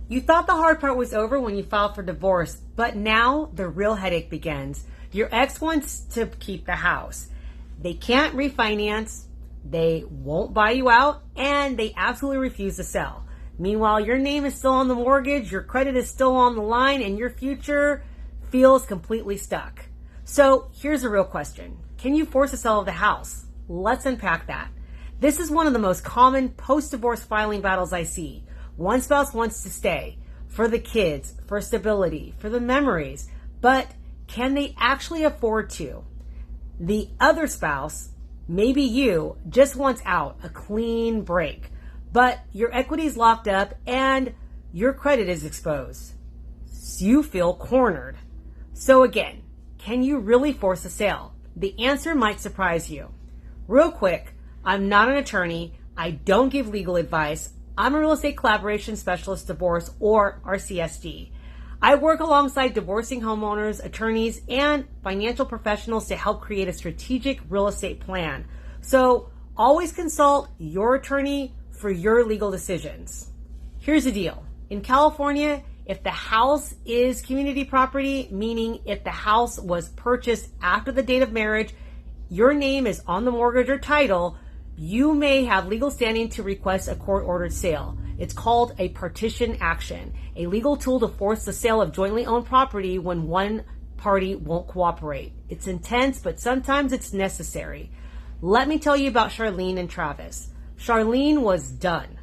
You thought the hard part was over when you filed for divorce, but now the real headache begins. Your ex wants to keep the house. They can't refinance, they won't buy you out, and they absolutely refuse to sell. Meanwhile, your name is still on the mortgage, your credit is still on the line, and your future feels completely stuck. So here's a real question. Can you force a sale of the house? Let's unpack that. This is one of the most common post-divorce filing battles I see. One spouse wants to stay for the kids, for stability, for the memories, but can they actually afford to? The other spouse, maybe you, just wants out, a clean break, but your equity is locked up and your credit is exposed. So you feel cornered. So again, can you really force a sale? The answer might surprise you. Real quick, I'm not an attorney. I don't give legal advice. I'm a real estate collaboration specialist divorce, or RCS-D. I work alongside divorcing homeowners, attorneys, and financial professionals to help create a strategic real estate plan. So always consult your attorney for your legal decisions. Here's the deal. In California, if the house is community property, meaning if the house was purchased after the date of marriage, your name is on the mortgage or title, you may have legal standing to request a court-ordered sale. It's called a partition action, a legal tool to force the sale of jointly owned property when one party won't cooperate. It's intense, but sometimes it's necessary. Let me tell you about Charleen and Travis. Charleen was done.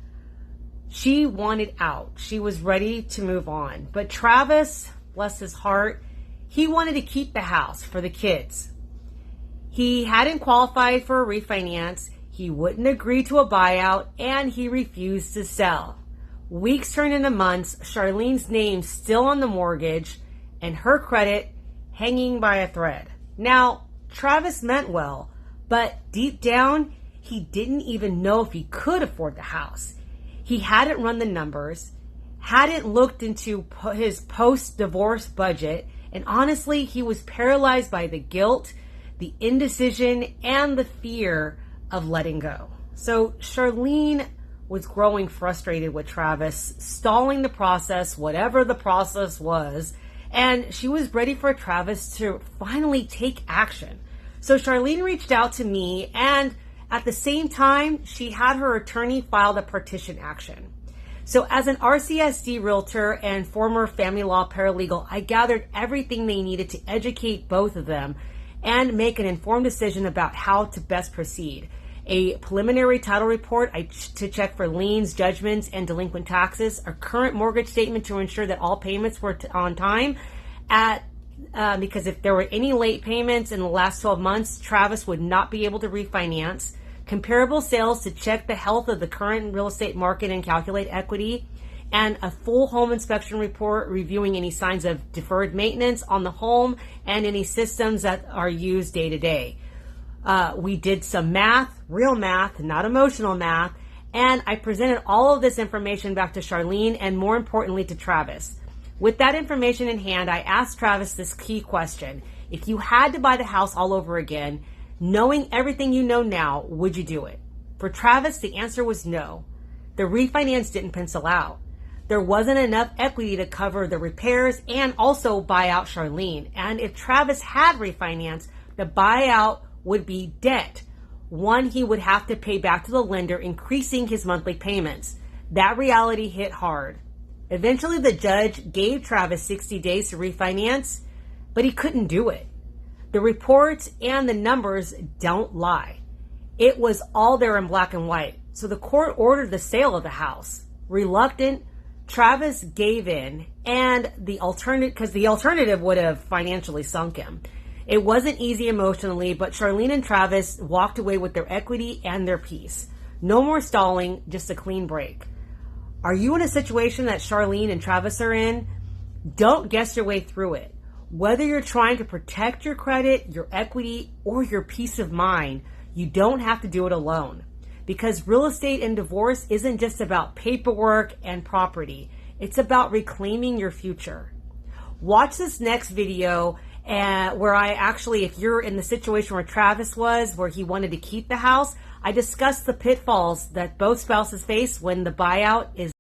She wanted out. She was ready to move on. But Travis, bless his heart, he wanted to keep the house for the kids. He hadn't qualified for a refinance. He wouldn't agree to a buyout, and he refused to sell. Weeks turned into months, Charleen's name still on the mortgage, and her credit hanging by a thread. Now, Travis meant well, but deep down, he didn't even know if he could afford the house. He hadn't run the numbers, hadn't looked into his post-divorce budget, and honestly, he was paralyzed by the guilt, the indecision, and the fear of letting go. So Charleen was growing frustrated with Travis, stalling the process, whatever the process was, and she was ready for Travis to finally take action. So Charleen reached out to me, and at the same time, she had her attorney file a partition action. So as an RCS-D realtor and former family law paralegal, I gathered everything they needed to educate both of them and make an informed decision about how to best proceed. A preliminary title report to check for liens, judgments, and delinquent taxes, a current mortgage statement to ensure that all payments were on time, because if there were any late payments in the last 12 months, Travis would not be able to refinance, comparable sales to check the health of the current real estate market and calculate equity, and a full home inspection report reviewing any signs of deferred maintenance on the home and any systems that are used day to day. We did some math, real math, not emotional math, and I presented all of this information back to Charleen and more importantly to Travis. With that information in hand, I asked Travis this key question. If you had to buy the house all over again, knowing everything you know now, would you do it? For Travis, the answer was no. The refinance didn't pencil out. There wasn't enough equity to cover the repairs and also buy out Charleen. And if Travis had refinanced, the buyout would be debt, one he would have to pay back to the lender, increasing his monthly payments. That reality hit hard. Eventually, the judge gave Travis 60 days to refinance, but he couldn't do it. The reports and the numbers don't lie. It was all there in black and white. So the court ordered the sale of the house. Reluctant, Travis gave in, and the alternative would have financially sunk him. It wasn't easy emotionally, but Charleen and Travis walked away with their equity and their peace. No more stalling, just a clean break. Are you in a situation that Charleen and Travis are in? Don't guess your way through it. Whether you're trying to protect your credit, your equity, or your peace of mind, you don't have to do it alone. Because real estate and divorce isn't just about paperwork and property. It's about reclaiming your future. Watch this next video where I actually, if you're in the situation where Travis was, where he wanted to keep the house, I discussed the pitfalls that both spouses face when the buyout is